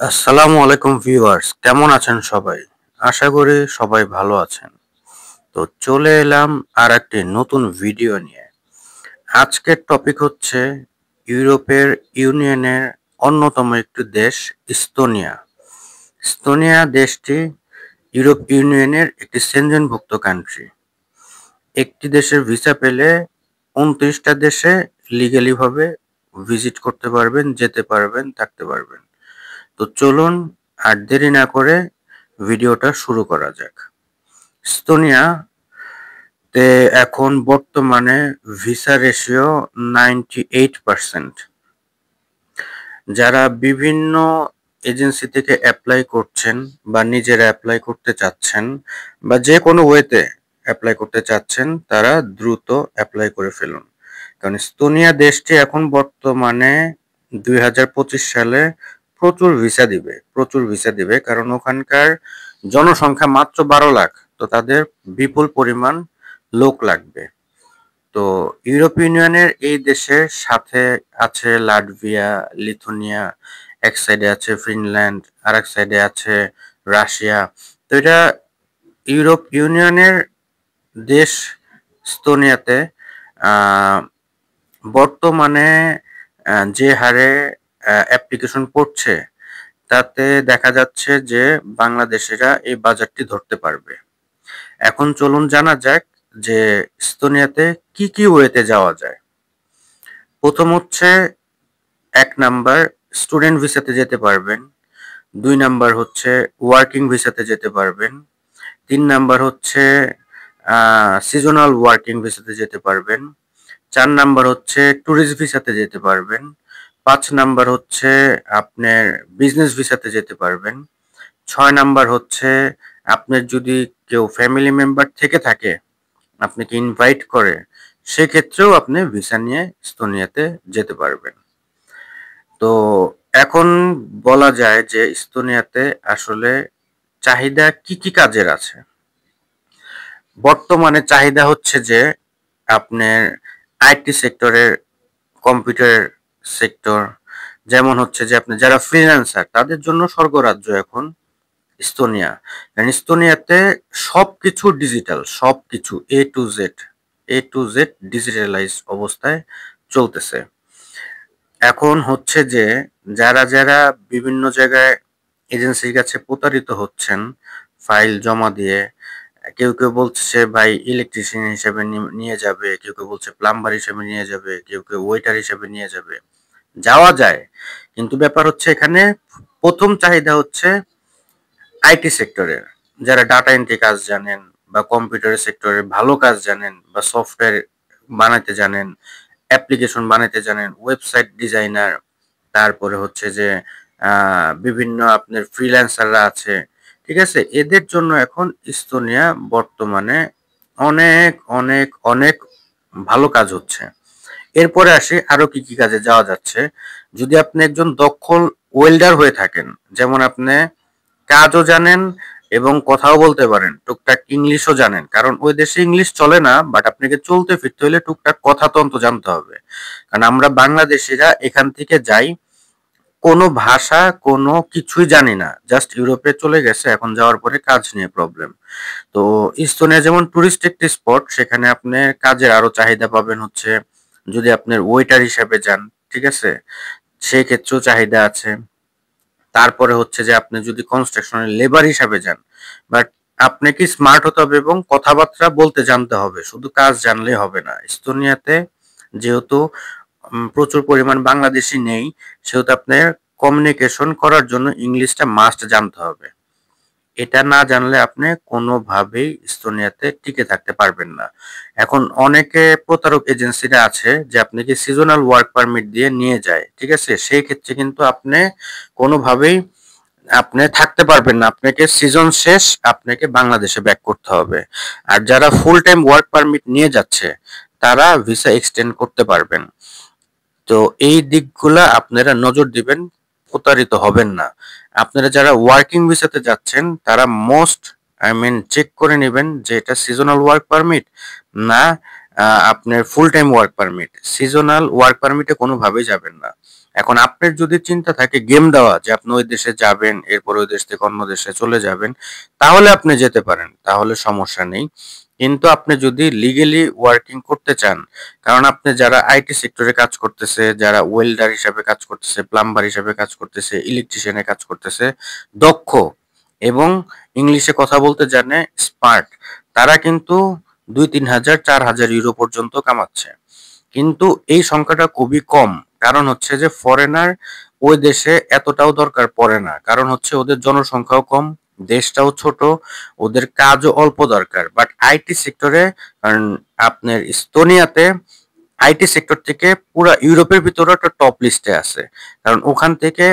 আসসালামু আলাইকুম ভিউয়ার্স, কেমন আছেন সবাই? আশা করি সবাই ভালো আছেন। তো চলে এলাম আর একটি নতুন ভিডিও নিয়ে। আজকের টপিক হচ্ছে ইউরোপের ইউনিয়নের অন্যতম একটি দেশ ইস্তোনিয়া। ইস্তোনিয়া দেশটি ইউরোপ ইউনিয়নের একটি সেনজেনভুক্ত কান্ট্রি। একটি দেশের ভিসা পেলে ২৯টা দেশে লিগ্যালি ভাবে ভিজিট করতে পারবেন, যেতে পারবেন, থাকতে পারবেন। তো চলুন আর দেরি না করে ভিডিওটা শুরু করা যাক। এস্তোনিয়াতে এখন বর্তমানে ভিসা রেশিও 98%। যারা বিভিন্ন এজেন্সি থেকে অ্যাপ্লাই করছেন বা নিজেরা অ্যাপ্লাই করতে চাচ্ছেন বা যে কোনো ওয়েতে অ্যাপ্লাই করতে চাচ্ছেন, তারা দ্রুত অ্যাপ্লাই করে ফেলুন। কারণ এস্তোনিয়া দেশটি এখন বর্তমানে 2025 সালে প্রচুর ভিসা দিবে, কারণ ওখানকার জনসংখ্যা মাত্র 12 লাখ। তো তাদের বিপুল পরিমাণ লোক লাগবে। তো ইউরোপ ইউনিয়নের এই দেশের সাথে আছে লাটভিয়া, লিথুনিয়া, এক সাইডে আছে ফিনল্যান্ড, আর এক সাইডে আছে রাশিয়া। তো এটা ইউরোপ ইউনিয়নের দেশ। এস্তোনিয়াতে আহ, বর্তমানে যে হারে অ্যাপ্লিকেশন পড়ছে, তাতে দেখা যাচ্ছে যে বাংলাদেশিরা এই বাজারটি ধরতে পারবে। এখন চলুন জানা যাক যে এস্তোনিয়াতে কি কি ওয়েতে যাওয়া যায়। প্রথম হচ্ছে, 1 নাম্বার স্টুডেন্ট ভিসাতে যেতে পারবেন। 2 নাম্বার হচ্ছে ওয়ার্কিং ভিসাতে যেতে পারবেন। 3 নাম্বার হচ্ছে সিজনাল ওয়ার্কিং ভিসাতে যেতে পারবেন। 4 নাম্বার হচ্ছে ট্যুরিস্ট ভিসাতে যেতে পারবেন। 5 নাম্বার হচ্ছে আপনার বিজনেস ভিসাতে যেতে পারবেন। 6 নাম্বার হচ্ছে আপনার যদি কেউ ফ্যামিলি মেম্বার থেকে থাকে, আপনাকে ইনভাইট করে, সেক্ষেত্রেও আপনি ভিসা নিয়ে এস্তোনিয়াতে যেতে পারবেন। তো এখন বলা যায় যে এস্তোনিয়াতে আসলে চাহিদা কি কি কাজের আছে। বর্তমানে চাহিদা হচ্ছে যে আপনার আইটি সেক্টরের, কম্পিউটার সেক্টর, যেমন হচ্ছে যে আপনি যারা ফ্রিল্যান্সার, তাদের জন্য স্বর্গরাজ্য এখন এস্তোনিয়া। কারণ এস্তোনিয়াতে সবকিছু ডিজিটাল, সবকিছু এ টু জেড ডিজিটালাইজ অবস্থায় চলতেছে। এখন হচ্ছে যে যারা বিভিন্ন জায়গায় এজেন্সির কাছে প্রতারিত হচ্ছেন ফাইল জমা দিয়ে, কেউ বলছে ভাই ইলেকট্রিশিয়ান হিসেবে নিয়ে যাবে, কেউ বলছে প্লাম্বার হিসেবে নিয়ে যাবে, কেউ ওয়েটার হিসেবে নিয়ে যাবে। যাওয়া যায়, কিন্তু ব্যাপার হচ্ছে এখানে প্রথম চাহিদা হচ্ছে আইটি সেক্টরের। যারা ডাটা এন্ট্রি কাজ জানেন বা কম্পিউটার সেক্টরে ভালো কাজ জানেন বা সফটওয়্যার বানাতে জানেন, অ্যাপ্লিকেশন বানাতে জানেন, ওয়েবসাইট ডিজাইনার, তারপরে হচ্ছে যে বিভিন্ন আপনার ফ্রিল্যান্সাররা আছে, ঠিক আছে? এদের জন্য এখন ইস্তোনিয়া বর্তমানে অনেক অনেক অনেক ভালো কাজ হচ্ছে। এরপরে আসি আরো কি কি কাজে যাওয়া যাচ্ছে। যদি আপনি একজন দক্ষ ওয়েল্ডার হয়ে থাকেন, যেমন আপনি কাজও জানেন এবং কথাও বলতে পারেন, টুকটাক ইংলিশও জানেন, কারণ ওই দেশে ইংলিশ চলে না, বাট আপনাকে চলতে ফিরতে হলে টুকটাক কথাতন্ত্র জানতে হবে। কারণ আমরা বাংলাদেশিরা এখান থেকে যাই, কোনো ভাষা কোনো কিছুই জানি না, জাস্ট ইউরোপে চলে গেছে, এখন যাওয়ার পরে কাজ নিয়ে প্রবলেম। তো ইস্তোনিয়া যেমন টুরিস্ট একটি স্পট, সেখানে আপনি কাজের আরো চাহিদা পাবেন হচ্ছে যদি আপনার ওয়েটার হিসাবে যান, ঠিক আছে, সেই ক্ষেত্রেও চাহিদা আছে। তারপরে হচ্ছে যে আপনি যদি কনস্ট্রাকশনের লেবার হিসাবে যান, বাট আপনাকে স্মার্ট হতে হবে এবং কথাবার্তা বলতে জানতে হবে, শুধু কাজ জানলেই হবে না। এস্তোনিয়াতে যেহেতু প্রচুর পরিমাণ বাংলাদেশি নেই, সেহেতু আপনার কমিউনিকেশন করার জন্য ইংলিশটা মাস্ট জানতে হবে। এটা না জানলে আপনি কোনোভাবেই এস্তোনিয়াতে টিকে থাকতে পারবেন না। এখন অনেকে প্রতারক এজেন্সিরা আছে যে আপনাকে সিজনাল ওয়ার্ক পারমিট দিয়ে নিয়ে যায়, ঠিক আছে? সেই ক্ষেত্রে কিন্তু আপনি কোনোভাবেই আপনি থাকতে পারবেন না, আপনাকে সিজন শেষ আপনাকে বাংলাদেশে ব্যাক করতে হবে। আর যারা ফুল টাইম ওয়ার্ক পারমিট নিয়ে যাচ্ছে, তারা ভিসা এক্সটেন্ড করতে পারবেন। তো এই দিকগুলা আপনারা নজর দিবেন, প্রতারিত হবেন না। আপনারা যারা ওয়ার্কিং ভিসাতে যাচ্ছেন, তারা মোস্ট চেক করে নেবেন যে এটা সিজনাল ওয়ার্ক পারমিট না আপনার full time work permit. Seasonal work পারমিটে কোনোভাবেই যাবেন না। এখন আপনার যদি চিন্তা থাকে গেম দেওয়া যে আপনি ওই দেশে যাবেন, এরপর ওই দেশ থেকে অন্য দেশে চলে যাবেন, তাহলে আপনি যেতে পারেন, তাহলে সমস্যা নেই। কিন্তু আপনি যদি লিগেলি ওয়ার্কিং করতে চান, কারণ আপনি যারা আইটি সেক্টরে কাজ করতেছে, যারা ওয়েল্ডার হিসাবে কাজ করতেছে, প্লাম্বার হিসাবে কাজ করতেছে, ইলেকট্রিশিয়ানে কাজ করতেছে, দক্ষ এবং ইংলিশে কথা বলতে জানে, স্মার্ট, তারা কিন্তু 2-3 হাজার 4,000 ইউরো পর্যন্ত কামাচ্ছে। কিন্তু এই সংখ্যাটা খুবই কম। কারণ হচ্ছে যে ফরেনার ওই দেশে এতটাও দরকার পড়ে না। কারণ হচ্ছে ওদের জনসংখ্যাও কম, দেশটাও ছোট, ওদের কাজও অল্প দরকার। বাট আইটি সেক্টরে আপনার ইস্তোনিয়াতে আইটি সেক্টর থেকে পুরা ইউরোপের ভিতরে একটা টপ লিস্টে আছে। কারণ ওখান থেকে